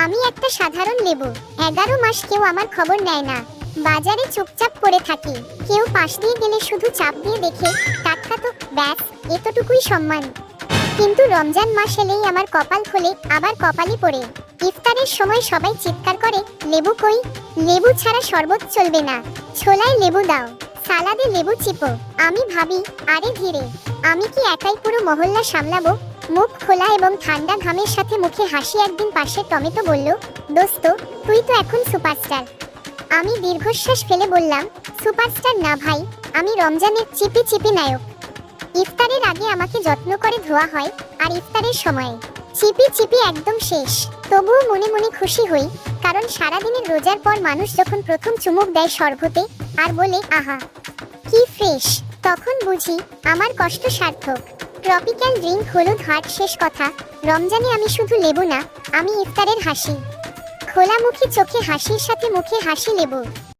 আমি একটা সাধারণ লেবু। 11 মাস কেউ আমার খবর নেয় না। বাজারে চুপচাপ পড়ে থাকি। কেউ পাশ দিয়ে গেলে শুধু চাপ দিয়ে দেখে, টাটকা তো, ব্যাস, এতটুকুই সম্মান। কিন্তু রমজান মাস এলেই আমার কপাল খোলে, আবার কপালই পড়ে। ইফতারের সময় সবাই চিৎকার করে, লেবু কই? লেবু ছাড়া শরবত চলবে না। ছোলায় লেবু দাও, সালাদে লেবু চিপো। আমি ভাবি, আরে ধীরে, আমি কি একাই পুরো মহল্লা সামলাবো? মুখ খোলা এবং ঠান্ডা ঘামের সাথে মুখে হাসি। একদিন পাশের টমেটো বলল, দোস্ত, তুই তো এখন সুপারস্টার। আমি দীর্ঘশ্বাস ফেলে বললাম, সুপারস্টার না ভাই, আমি রমজানের চিপি চিপি নায়ক। ইফতারের আগে আমাকে যত্ন করে ধোয়া হয়, আর ইফতারের সময়ে চিপি চিপি একদম শেষ। তবুও মনে মনে খুশি হই, কারণ সারাদিনের রোজার পর মানুষ যখন প্রথম চুমুক দেয় শরবতে আর বলে, আহা কি ফ্রেশ, তখন বুঝি আমার কষ্ট সার্থক। ট্রপিক্যাল ড্রিঙ্ক হলুদ হাট। শেষ কথা, রমজানে আমি শুধু লেবু না, আমি ইফতারের হাসি। খোলা মুখে চোখে হাসির সাথে মুখে হাসি লেবু।